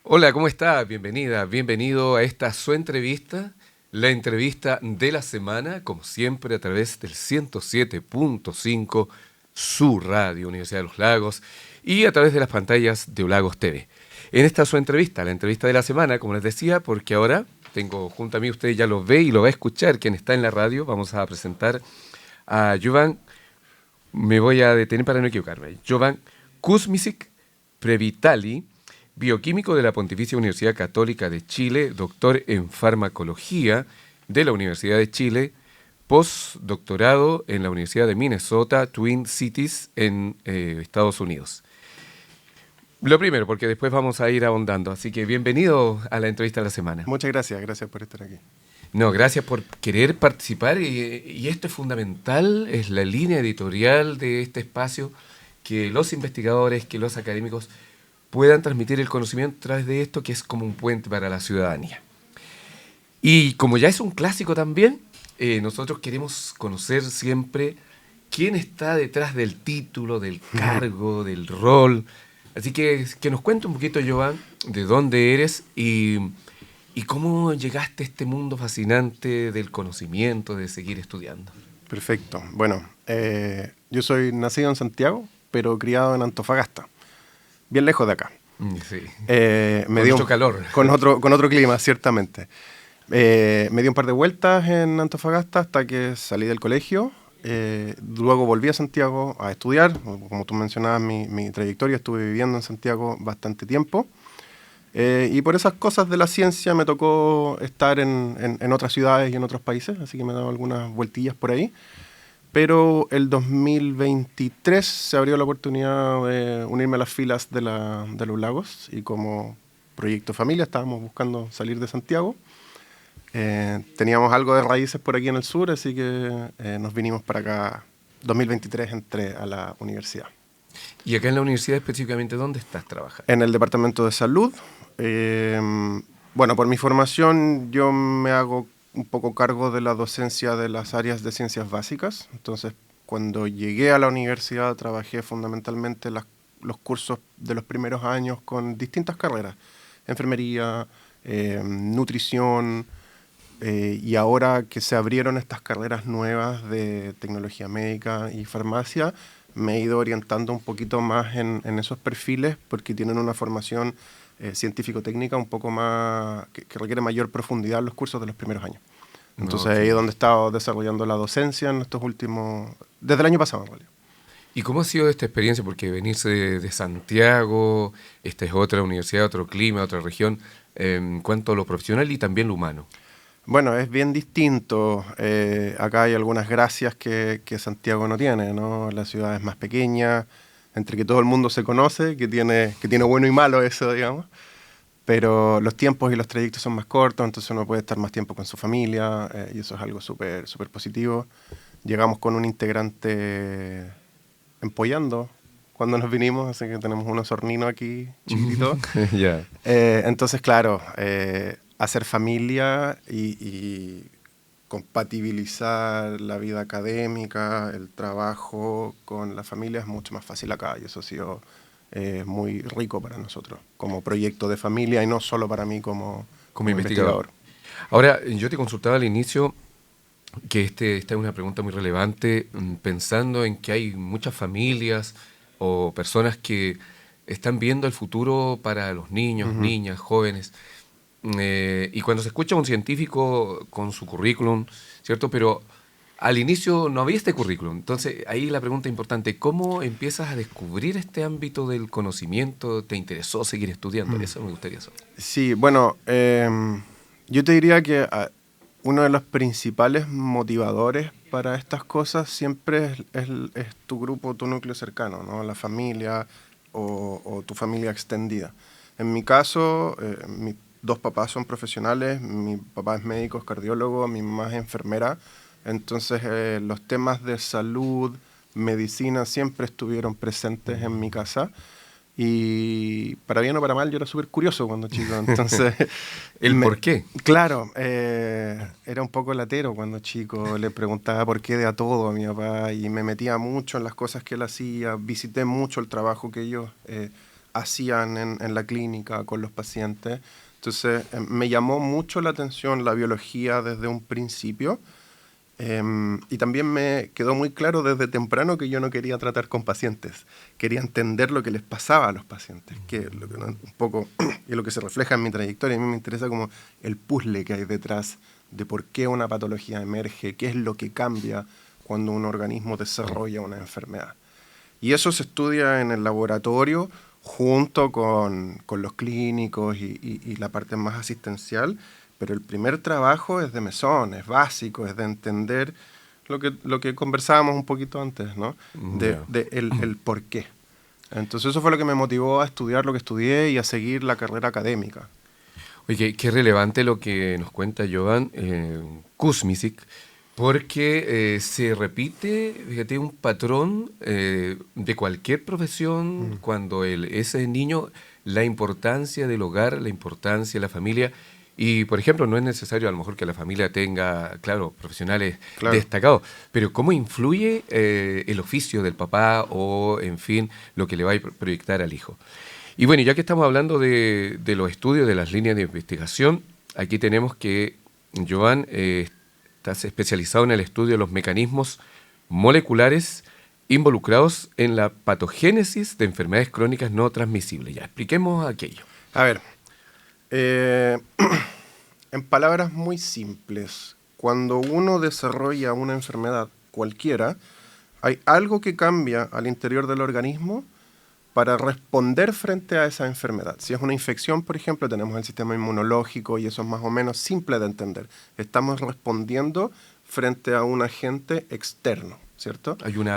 Hola, ¿cómo está? Bienvenida, bienvenido a esta su entrevista, la entrevista de la semana, como siempre a través del 107.5, su radio, Universidad de los Lagos, y a través de las pantallas de Lagos TV. En esta su entrevista, la entrevista de la semana, como les decía, porque ahora tengo junto a mí, usted ya lo ve y lo va a escuchar, quien está en la radio, vamos a presentar a Jovan, me voy a detener para no equivocarme, Jovan Kuzmisic Previtali, bioquímico de la Pontificia Universidad Católica de Chile, doctor en farmacología de la Universidad de Chile, postdoctorado en la Universidad de Minnesota, Twin Cities, en Estados Unidos. Lo primero, porque después vamos a ir ahondando, así que bienvenido a la entrevista de la semana. Muchas gracias, gracias por estar aquí. No, gracias por querer participar y esto es fundamental, es la línea editorial de este espacio, que los investigadores, que los académicos puedan transmitir el conocimiento a través de esto, que es como un puente para la ciudadanía. Y como ya es un clásico también, nosotros queremos conocer siempre quién está detrás del título, del cargo, del rol. Así que nos cuente un poquito, Joan, de dónde eres y cómo llegaste a este mundo fascinante del conocimiento, de seguir estudiando. Perfecto. Bueno, yo soy nacido en Santiago, pero criado en Antofagasta, bien lejos de acá. Sí. Me Con dio mucho calor. con otro clima, ciertamente. Me di un par de vueltas en Antofagasta hasta que salí del colegio. Luego volví a Santiago a estudiar. Como tú mencionabas, mi trayectoria, estuve viviendo en Santiago bastante tiempo. Y por esas cosas de la ciencia me tocó estar en otras ciudades y en otros países, así que me he dado algunas vueltillas por ahí. Pero el 2023 se abrió la oportunidad de unirme a las filas de los Lagos y como proyecto familia estábamos buscando salir de Santiago. Teníamos algo de raíces por aquí en el sur, así que nos vinimos para acá. 2023 entré a la universidad. Y acá en la universidad específicamente, ¿dónde estás trabajando? En el departamento de salud. Bueno, por mi formación yo me hago un poco cargo de la docencia de las áreas de ciencias básicas. Entonces, cuando llegué a la universidad trabajé fundamentalmente los cursos de los primeros años con distintas carreras. Enfermería, nutrición, y ahora que se abrieron estas carreras nuevas de tecnología médica y farmacia, me he ido orientando un poquito más en esos perfiles porque tienen una formación científico-técnica un poco más, que requiere mayor profundidad en los cursos de los primeros años. Entonces Ok. ahí es donde he estado desarrollando la docencia en estos últimos, desde el año pasado en realidad. ¿Y cómo ha sido esta experiencia? Porque venirse de Santiago, esta es otra universidad, otro clima, otra región, en cuanto a lo profesional y también lo humano. Bueno, es bien distinto. Acá hay algunas gracias que Santiago no tiene, ¿no? La ciudad es más pequeña, entre que todo el mundo se conoce, que tiene bueno y malo eso, digamos. Pero los tiempos y los trayectos son más cortos, entonces uno puede estar más tiempo con su familia, y eso es algo súper súper positivo. Llegamos con un integrante empollando cuando nos vinimos, así que tenemos un osornino aquí chiquitito. Ya. Entonces, claro, hacer familia y compatibilizar la vida académica, el trabajo con la familia es mucho más fácil acá y eso ha sido muy rico para nosotros como proyecto de familia y no solo para mí Como como investigador. investigador. Ahora, yo te consultaba al inicio que esta es una pregunta muy relevante, pensando en que hay muchas familias o personas que están viendo el futuro para los niños, Ujú. niñas, jóvenes. Y cuando se escucha a un científico con su currículum, ¿cierto? Pero al inicio no había este currículum. Entonces, ahí la pregunta importante, ¿cómo empiezas a descubrir este ámbito del conocimiento? ¿Te interesó seguir estudiando? Mm. Eso me gustaría saber. Sí, bueno, yo te diría que uno de los principales motivadores para estas cosas siempre es tu grupo, tu núcleo cercano, ¿no? La familia o tu familia extendida. En mi caso, mis dos papás son profesionales, mi papá es médico, es cardiólogo, mi mamá es enfermera, entonces los temas de salud, medicina siempre estuvieron presentes en mi casa. Y para bien o para mal, yo era súper curioso cuando chico. Entonces, ¿El por qué? claro, era un poco latero cuando chico. Le preguntaba por qué de a todo a mi papá y me metía mucho en las cosas que él hacía. Visité mucho el trabajo que ellos hacían en la clínica con los pacientes. Entonces, me llamó mucho la atención la biología desde un principio. Y también me quedó muy claro desde temprano que yo no quería tratar con pacientes. Quería entender lo que les pasaba a los pacientes, que lo que un poco, y lo que se refleja en mi trayectoria. A mí me interesa como el puzzle que hay detrás de por qué una patología emerge, qué es lo que cambia cuando un organismo desarrolla una enfermedad. Y eso se estudia en el laboratorio junto con los clínicos y la parte más asistencial, pero el primer trabajo es de mesón, es básico, es de entender lo que conversábamos un poquito antes, ¿no? De el por qué. Entonces eso fue lo que me motivó a estudiar lo que estudié y a seguir la carrera académica. Oye, qué relevante lo que nos cuenta Jovan Kuzmicik, porque se repite, fíjate, un patrón de cualquier profesión cuando ese niño, la importancia del hogar, la importancia de la familia. Y, por ejemplo, no es necesario a lo mejor que la familia tenga, claro, profesionales destacados, pero cómo influye el oficio del papá o, en fin, lo que le va a proyectar al hijo. Y bueno, ya que estamos hablando de los estudios, de las líneas de investigación, aquí tenemos que Jovan estás especializado en el estudio de los mecanismos moleculares involucrados en la patogénesis de enfermedades crónicas no transmisibles. Ya, expliquemos aquello. A ver, en palabras muy simples, cuando uno desarrolla una enfermedad cualquiera, hay algo que cambia al interior del organismo para responder frente a esa enfermedad. Si es una infección, por ejemplo, tenemos el sistema inmunológico y eso es más o menos simple de entender. Estamos respondiendo frente a un agente externo, ¿cierto? Hay una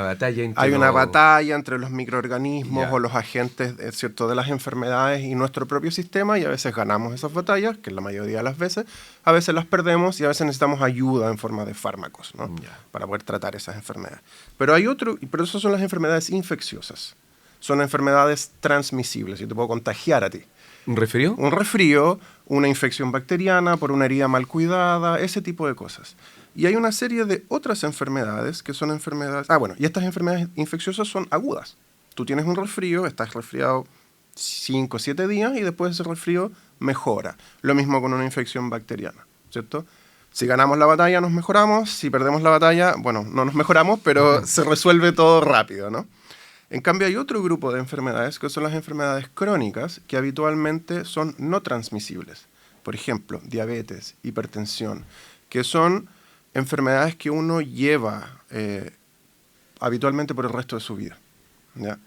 batalla entre los microorganismos o los agentes, ¿cierto?, de las enfermedades y nuestro propio sistema, y a veces ganamos esas batallas, que es la mayoría de las veces, a veces las perdemos y a veces necesitamos ayuda en forma de fármacos, ¿no? Para poder tratar esas enfermedades. Pero esas son las enfermedades infecciosas. Son enfermedades transmisibles, yo te puedo contagiar a ti. ¿Un resfrío? Un resfrío, una infección bacteriana por una herida mal cuidada, ese tipo de cosas. Y hay una serie de otras enfermedades que son enfermedades... y estas enfermedades infecciosas son agudas. Tú tienes un resfrío, estás resfriado 5 o 7 días y después ese resfrío mejora. Lo mismo con una infección bacteriana, ¿cierto? Si ganamos la batalla nos mejoramos, si perdemos la batalla, bueno, no nos mejoramos, pero se resuelve todo rápido, ¿no? En cambio, hay otro grupo de enfermedades que son las enfermedades crónicas que habitualmente son no transmisibles. Por ejemplo, diabetes, hipertensión, que son enfermedades que uno lleva habitualmente por el resto de su vida, ¿ya?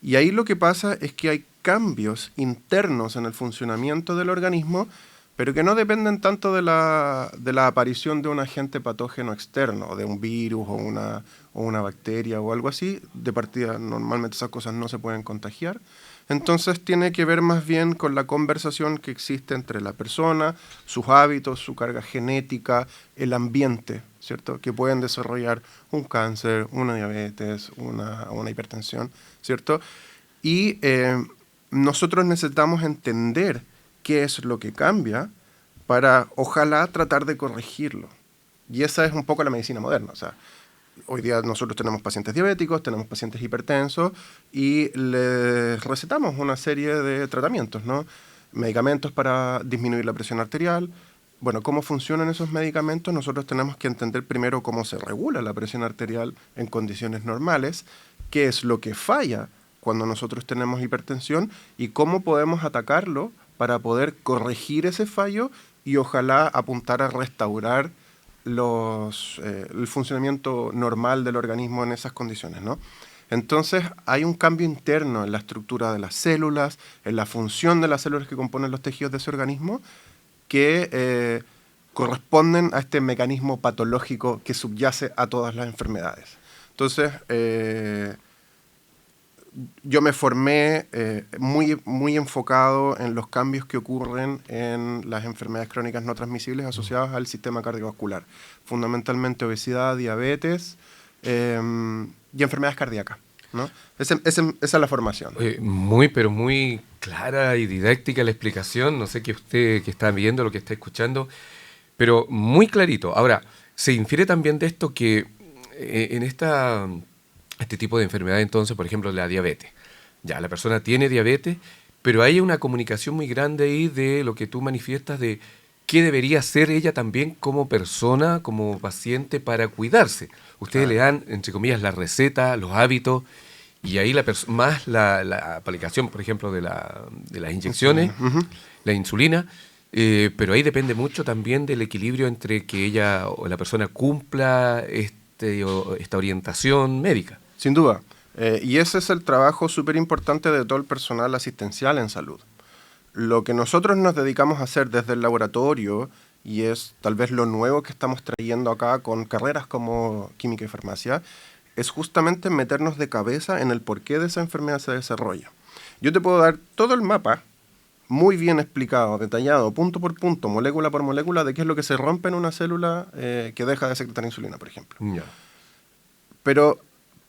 Y ahí lo que pasa es que hay cambios internos en el funcionamiento del organismo, pero que no dependen tanto de la aparición de un agente patógeno externo, de un virus o una bacteria o algo así. De partida, normalmente esas cosas no se pueden contagiar. Entonces tiene que ver más bien con la conversación que existe entre la persona, sus hábitos, su carga genética, el ambiente, ¿cierto? Que pueden desarrollar un cáncer, una diabetes, una hipertensión, ¿cierto? Y nosotros necesitamos entender qué es lo que cambia para, ojalá, tratar de corregirlo. Y esa es un poco la medicina moderna. O sea, hoy día nosotros tenemos pacientes diabéticos, tenemos pacientes hipertensos y les recetamos una serie de tratamientos, ¿no? Medicamentos para disminuir la presión arterial. Bueno, ¿cómo funcionan esos medicamentos? Nosotros tenemos que entender primero cómo se regula la presión arterial en condiciones normales, qué es lo que falla cuando nosotros tenemos hipertensión y cómo podemos atacarlo para poder corregir ese fallo y ojalá apuntar a restaurar el funcionamiento normal del organismo en esas condiciones, ¿no? Entonces hay un cambio interno en la estructura de las células, en la función de las células que componen los tejidos de ese organismo, que corresponden a este mecanismo patológico que subyace a todas las enfermedades. Entonces, yo me formé muy enfocado en los cambios que ocurren en las enfermedades crónicas no transmisibles asociadas al sistema cardiovascular. Fundamentalmente obesidad, diabetes y enfermedades cardíacas, ¿no? Esa es la formación. Pero muy clara y didáctica la explicación. No sé que usted que está viendo, lo que está escuchando, pero muy clarito. Ahora, se infiere también de esto que en este tipo de enfermedad, entonces, por ejemplo, la diabetes. Ya, la persona tiene diabetes, pero hay una comunicación muy grande ahí de lo que tú manifiestas de qué debería hacer ella también como persona, como paciente para cuidarse. Ustedes le Claro. dan, entre comillas, la receta, los hábitos, y ahí más la aplicación, por ejemplo, de las inyecciones, Insulina. Ujú. la insulina, pero ahí depende mucho también del equilibrio entre que ella o la persona cumpla esta orientación médica. Sin duda. Y ese es el trabajo súper importante de todo el personal asistencial en salud. Lo que nosotros nos dedicamos a hacer desde el laboratorio, y es tal vez lo nuevo que estamos trayendo acá con carreras como química y farmacia, es justamente meternos de cabeza en el porqué de esa enfermedad se desarrolla. Yo te puedo dar todo el mapa, muy bien explicado, detallado, punto por punto, molécula por molécula, de qué es lo que se rompe en una célula que deja de secretar insulina, por ejemplo. Ya. Pero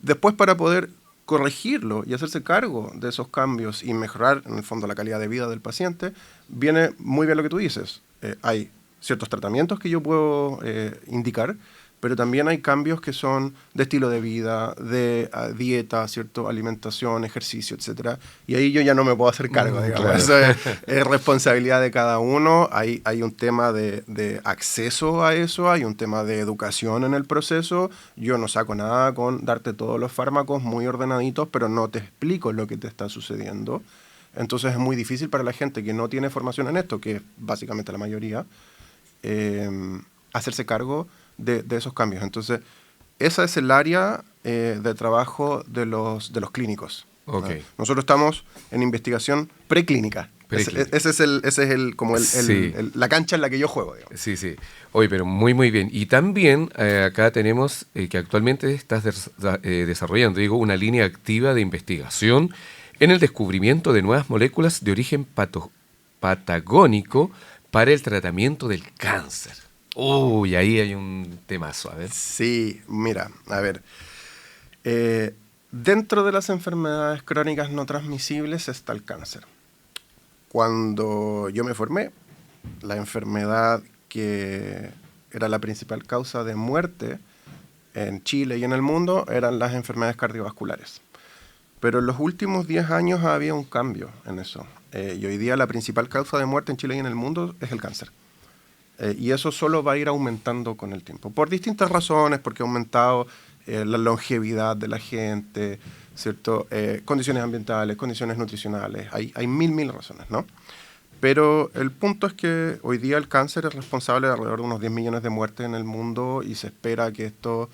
después, para poder corregirlo y hacerse cargo de esos cambios y mejorar, en el fondo, la calidad de vida del paciente, viene muy bien lo que tú dices. Hay ciertos tratamientos que yo puedo indicar, pero también hay cambios que son de estilo de vida, de dieta, ¿cierto? Alimentación, ejercicio, etcétera. Y ahí yo ya no me puedo hacer cargo, digamos. Claro. Eso es responsabilidad de cada uno. Hay un tema de acceso a eso, hay un tema de educación en el proceso. Yo no saco nada con darte todos los fármacos muy ordenaditos, pero no te explico lo que te está sucediendo. Entonces es muy difícil para la gente que no tiene formación en esto, que es básicamente la mayoría, hacerse cargo de esos cambios. Entonces, esa es el área de trabajo de los clínicos. Ok. Nosotros estamos en investigación preclínica. Preclínica. Ese es como Sí. la cancha en la que yo juego, digamos. Sí, sí. Oye, pero muy, muy bien. Y también acá tenemos que actualmente estás desarrollando, digo, una línea activa de investigación en el descubrimiento de nuevas moléculas de origen patagónico para el tratamiento del cáncer. Uy, ahí hay un temazo, a ver. Sí, mira, a ver. Dentro de las enfermedades crónicas no transmisibles está el cáncer. Cuando yo me formé, la enfermedad que era la principal causa de muerte en Chile y en el mundo eran las enfermedades cardiovasculares. Pero en los últimos 10 años ha habido un cambio en eso. Y hoy día la principal causa de muerte en Chile y en el mundo es el cáncer. Y eso solo va a ir aumentando con el tiempo. Por distintas razones, porque ha aumentado la longevidad de la gente, ¿cierto? Condiciones ambientales, condiciones nutricionales. Hay mil razones, ¿no? Pero el punto es que hoy día el cáncer es responsable de alrededor de unos 10 millones de muertes en el mundo y se espera que esto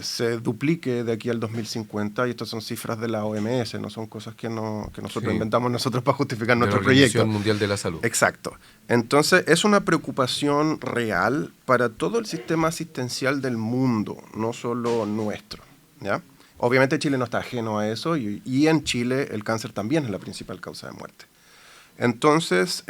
se duplique de aquí al 2050, y estas son cifras de la OMS, no son cosas que nosotros Sí. inventamos nosotros para justificar De la nuestro Organización proyecto. Mundial de la Salud. Exacto. Entonces es una preocupación real para todo el sistema asistencial del mundo, no solo nuestro, ¿ya? Obviamente Chile no está ajeno a eso y en Chile el cáncer también es la principal causa de muerte. Entonces,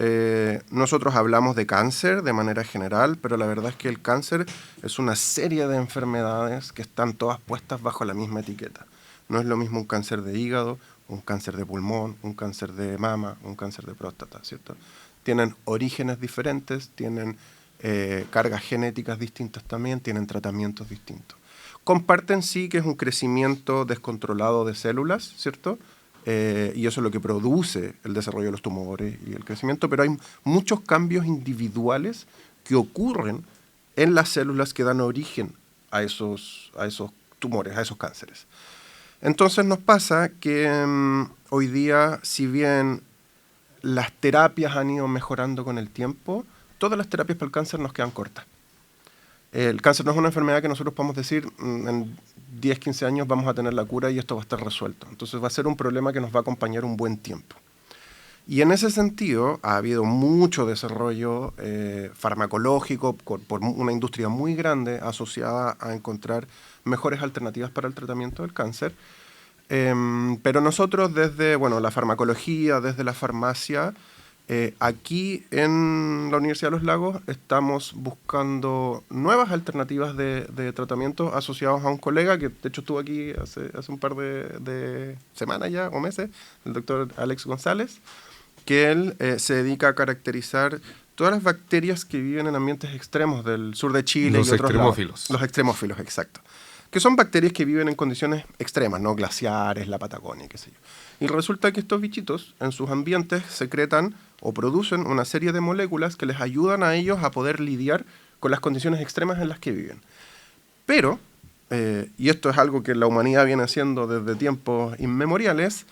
nosotros hablamos de cáncer de manera general, pero la verdad es que el cáncer es una serie de enfermedades que están todas puestas bajo la misma etiqueta. No es lo mismo un cáncer de hígado, un cáncer de pulmón, un cáncer de mama, un cáncer de próstata, ¿cierto? Tienen orígenes diferentes, tienen cargas genéticas distintas también, tienen tratamientos distintos. Comparten sí que es un crecimiento descontrolado de células, ¿cierto? Y eso es lo que produce el desarrollo de los tumores y el crecimiento, pero hay muchos cambios individuales que ocurren en las células que dan origen a esos tumores, a esos cánceres. Entonces nos pasa que hoy día, si bien las terapias han ido mejorando con el tiempo, todas las terapias para el cáncer nos quedan cortas. El cáncer no es una enfermedad que nosotros podemos decir en 10, 15 años vamos a tener la cura y esto va a estar resuelto. Entonces va a ser un problema que nos va a acompañar un buen tiempo. Y en ese sentido ha habido mucho desarrollo farmacológico por una industria muy grande asociada a encontrar mejores alternativas para el tratamiento del cáncer. Pero nosotros desde la farmacología, desde la farmacia, aquí en la Universidad de los Lagos estamos buscando nuevas alternativas de tratamiento asociados a un colega que de hecho estuvo aquí hace un par de semanas ya o meses, el doctor Alex González, que él se dedica a caracterizar todas las bacterias que viven en ambientes extremos del sur de Chile Los y otros lados. extremófilos. Los extremófilos, exacto. que son bacterias que viven en condiciones extremas, ¿no? Glaciares, la Patagonia, qué sé yo. Y resulta que estos bichitos en sus ambientes secretan o producen una serie de moléculas que les ayudan a ellos a poder lidiar con las condiciones extremas en las que viven. Pero, y esto es algo que la humanidad viene haciendo desde tiempos inmemoriales,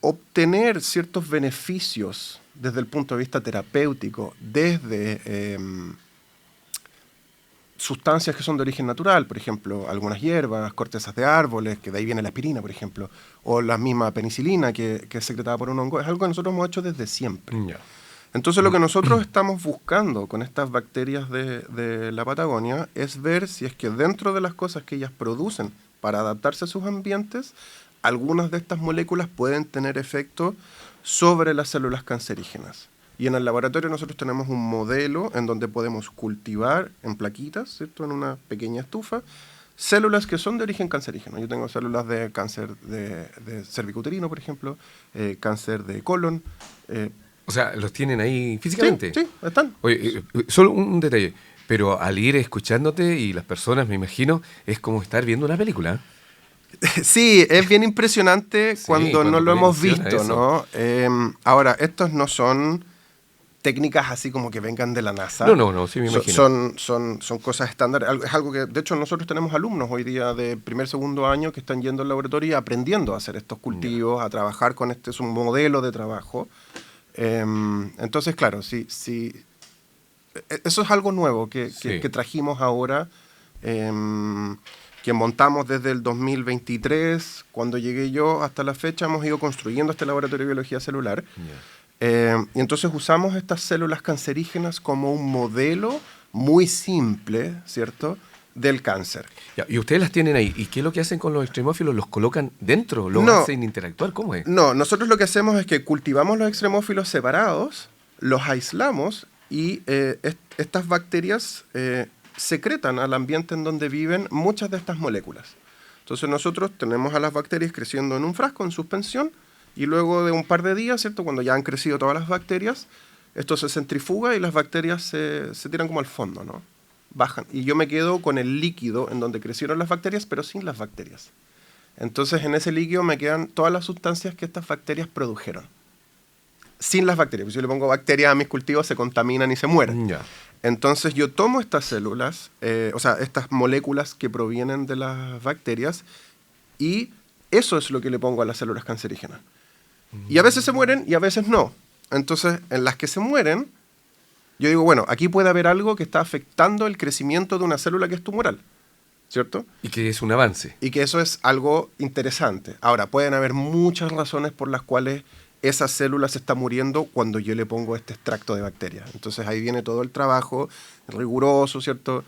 obtener ciertos beneficios desde el punto de vista terapéutico, desde sustancias que son de origen natural, por ejemplo, algunas hierbas, cortezas de árboles, que de ahí viene la aspirina, por ejemplo, o la misma penicilina que es secretada por un hongo, es algo que nosotros hemos hecho desde siempre. Ya. Entonces lo que nosotros estamos buscando con estas bacterias de la Patagonia es ver si es que dentro de las cosas que ellas producen para adaptarse a sus ambientes, algunas de estas moléculas pueden tener efecto sobre las células cancerígenas. Y en el laboratorio nosotros tenemos un modelo en donde podemos cultivar en plaquitas, ¿cierto? En una pequeña estufa, células que son de origen cancerígeno. Yo tengo células de cáncer de cervicuterino, por ejemplo, cáncer de colon. O sea, los tienen ahí físicamente. Sí, están. Oye, solo un detalle. Pero al ir escuchándote y las personas, me imagino, es como estar viendo una película. Sí, es bien impresionante cuando no lo hemos menciona visto, eso. ¿no? Ahora, estos no son técnicas así como que vengan de la NASA. No, sí me imagino. Son cosas estándar. Es algo que, de hecho, nosotros tenemos alumnos hoy día de primer, segundo año que están yendo al laboratorio y aprendiendo a hacer estos cultivos, a trabajar con este, es un modelo de trabajo. Entonces, claro, sí, eso es algo nuevo que trajimos ahora, que montamos desde el 2023, cuando llegué yo hasta la fecha, hemos ido construyendo este laboratorio de biología celular. Y entonces usamos estas células cancerígenas como un modelo muy simple, ¿cierto?, del cáncer. Ya, y ustedes las tienen ahí. ¿Y qué es lo que hacen con los extremófilos? ¿Los colocan dentro? ¿Los hacen interactuar? ¿Cómo es? No, nosotros lo que hacemos es que cultivamos los extremófilos separados, los aislamos y estas bacterias secretan al ambiente en donde viven muchas de estas moléculas. Entonces nosotros tenemos a las bacterias creciendo en un frasco en suspensión y luego de un par de días, ¿cierto?, cuando ya han crecido todas las bacterias, esto se centrifuga y las bacterias se tiran como al fondo, ¿no? Bajan. Y yo me quedo con el líquido en donde crecieron las bacterias, pero sin las bacterias. Entonces en ese líquido me quedan todas las sustancias que estas bacterias produjeron. Sin las bacterias. Si yo le pongo bacterias a mis cultivos, se contaminan y se mueren. Ya. Entonces yo tomo estas células, o sea, estas moléculas que provienen de las bacterias, y eso es lo que le pongo a las células cancerígenas. Y a veces se mueren y a veces no. Entonces, en las que se mueren, yo digo, bueno, aquí puede haber algo que está afectando el crecimiento de una célula que es tumoral, ¿cierto? Y que es un avance. Y que eso es algo interesante. Ahora, pueden haber muchas razones por las cuales esa célula se está muriendo cuando yo le pongo este extracto de bacterias. Entonces ahí viene todo el trabajo riguroso, ¿cierto?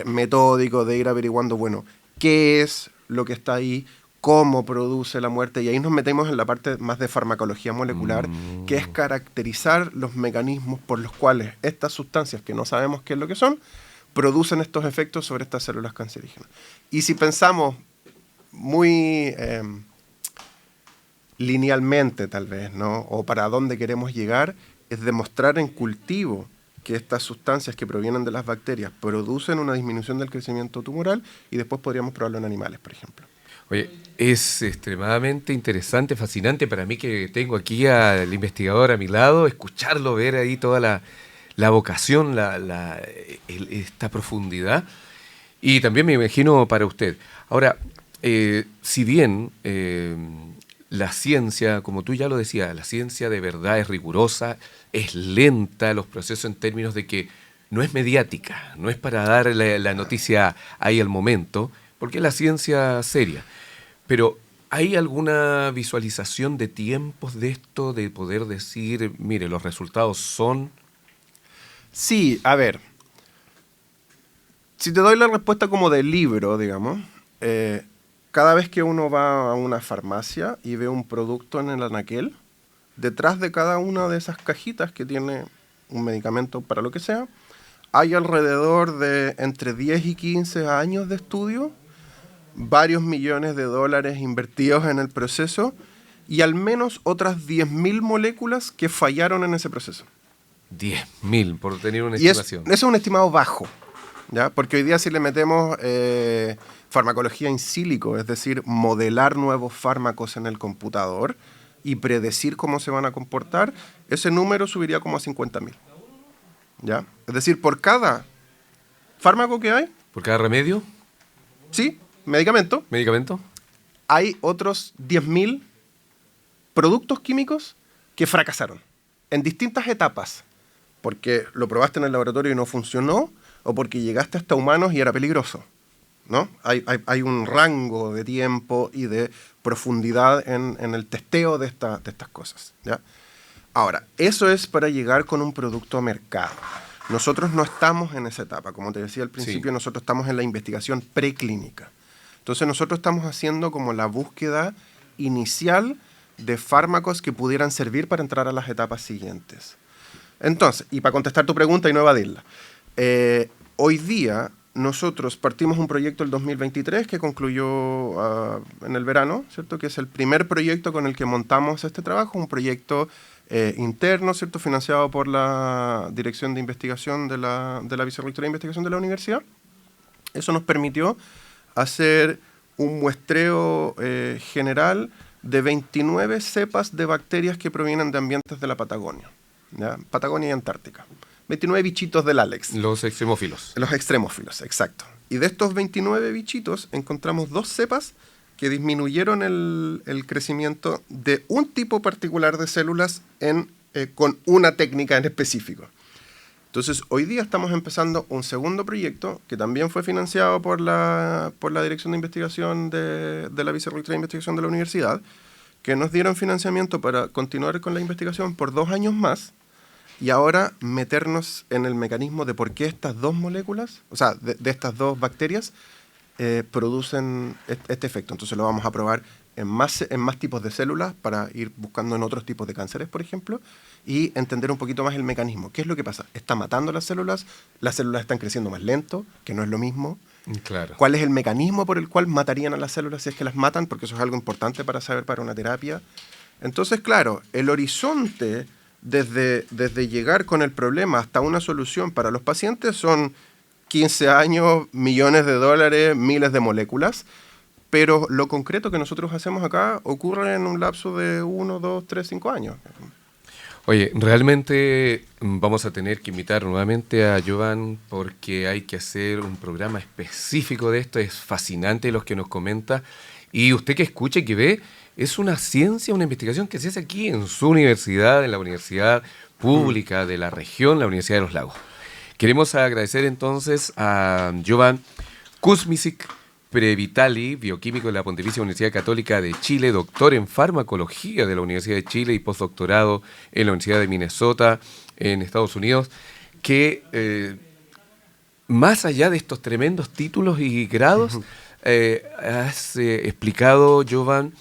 Metódico de ir averiguando, bueno, qué es lo que está ahí, cómo produce la muerte, y ahí nos metemos en la parte más de farmacología molecular, que es caracterizar los mecanismos por los cuales estas sustancias, que no sabemos qué es lo que son, producen estos efectos sobre estas células cancerígenas. Y si pensamos muy linealmente, tal vez, ¿no?, o para dónde queremos llegar, es demostrar en cultivo que estas sustancias que provienen de las bacterias producen una disminución del crecimiento tumoral, y después podríamos probarlo en animales, por ejemplo. Oye, es extremadamente interesante, fascinante para mí, que tengo aquí al investigador a mi lado, escucharlo, ver ahí toda la vocación, esta profundidad, y también me imagino para usted. Ahora, si bien la ciencia, como tú ya lo decías, la ciencia de verdad es rigurosa, es lenta los procesos en términos de que no es mediática, no es para dar la noticia ahí al momento, porque es la ciencia seria. Pero ¿hay alguna visualización de tiempos de esto, de poder decir, mire, los resultados son...? Sí, a ver, si te doy la respuesta como de libro, digamos, cada vez que uno va a una farmacia y ve un producto en el anaquel, detrás de cada una de esas cajitas que tiene un medicamento para lo que sea, hay alrededor de entre 10 y 15 años de estudio, varios millones de dólares invertidos en el proceso y al menos otras 10.000 moléculas que fallaron en ese proceso. 10.000, por tener una y estimación. eso es un estimado bajo, ¿ya? Porque hoy día si le metemos farmacología in silico, es decir, modelar nuevos fármacos en el computador y predecir cómo se van a comportar, ese número subiría como a 50.000. ¿Ya? Es decir, por cada fármaco que hay, ¿Por cada remedio? sí, medicamento, ¿Medicamento? hay otros 10.000 productos químicos que fracasaron en distintas etapas, porque lo probaste en el laboratorio y no funcionó, o porque llegaste hasta humanos y era peligroso, ¿no? Hay un rango de tiempo y de profundidad en el testeo de estas cosas, ¿ya? Ahora, eso es para llegar con un producto a mercado. Nosotros no estamos en esa etapa. Como te decía al principio, Sí. nosotros estamos en la investigación preclínica. Entonces nosotros estamos haciendo como la búsqueda inicial de fármacos que pudieran servir para entrar a las etapas siguientes. Entonces, y para contestar tu pregunta y no evadirla, hoy día nosotros partimos un proyecto el 2023 que concluyó en el verano, ¿cierto? Que es el primer proyecto con el que montamos este trabajo, un proyecto interno, ¿cierto? Financiado por la Dirección de Investigación de la Vicerrectoría de Investigación de la Universidad. Eso nos permitió hacer un muestreo general de 29 cepas de bacterias que provienen de ambientes de la Patagonia, ¿ya? Patagonia y Antártica. 29 bichitos del Alex. Los extremófilos. Los extremófilos, exacto. Y de estos 29 bichitos encontramos 2 cepas que disminuyeron el crecimiento de un tipo particular de células con una técnica en específico. Entonces, hoy día estamos empezando un segundo proyecto que también fue financiado por la Dirección de Investigación de la Vicerrectoría de Investigación de la Universidad, que nos dieron financiamiento para continuar con la investigación por 2 años más y ahora meternos en el mecanismo de por qué estas 2 moléculas, o sea, de estas 2 bacterias, producen este efecto. Entonces lo vamos a probar en más tipos de células para ir buscando en otros tipos de cánceres, por ejemplo, y entender un poquito más el mecanismo. ¿Qué es lo que pasa? ¿Está matando las células están creciendo más lento, que no es lo mismo? Claro. ¿Cuál es el mecanismo por el cual matarían a las células si es que las matan? Porque eso es algo importante para saber para una terapia. Entonces, claro, el horizonte desde llegar con el problema hasta una solución para los pacientes son 15 años, millones de dólares, miles de moléculas, pero lo concreto que nosotros hacemos acá ocurre en un lapso de 1, 2, 3, 5 años. Oye, realmente vamos a tener que invitar nuevamente a Jovan porque hay que hacer un programa específico de esto. Es fascinante lo que nos comenta. Y usted que escucha y que ve, es una ciencia, una investigación que se hace aquí en su universidad, en la universidad pública de la región, la Universidad de los Lagos. Queremos agradecer entonces a Jovan Kuzmicik Previtali, bioquímico de la Pontificia Universidad Católica de Chile, doctor en farmacología de la Universidad de Chile y postdoctorado en la Universidad de Minnesota en Estados Unidos, que más allá de estos tremendos títulos y grados, has explicado, Jovan,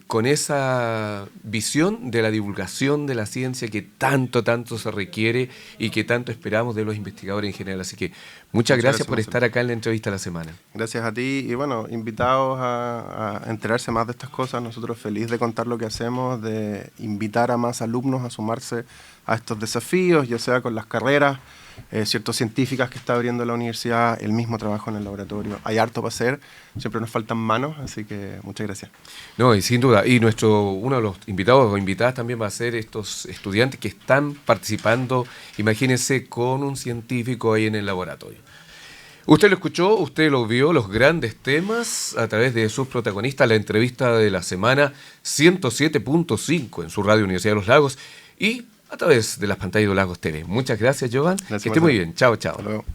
con esa visión de la divulgación de la ciencia que tanto se requiere y que tanto esperamos de los investigadores en general. Así que muchas gracias por estar acá en la entrevista de la semana. Gracias a ti y bueno, invitados a enterarse más de estas cosas. Nosotros felices de contar lo que hacemos, de invitar a más alumnos a sumarse a estos desafíos, ya sea con las carreras científicas que está abriendo la universidad, el mismo trabajo en el laboratorio. Hay harto para hacer, siempre nos faltan manos, así que muchas gracias. No, y sin duda, y uno de los invitados o invitadas también va a ser estos estudiantes que están participando, imagínense, con un científico ahí en el laboratorio. Usted lo escuchó, usted lo vio, los grandes temas a través de sus protagonistas, la entrevista de la semana 107.5 en su radio Universidad de los Lagos y a través de las pantallas de Lagos TV. Muchas gracias, Jovan. Gracias, que esté muy bien. Chao, chao. Hasta luego.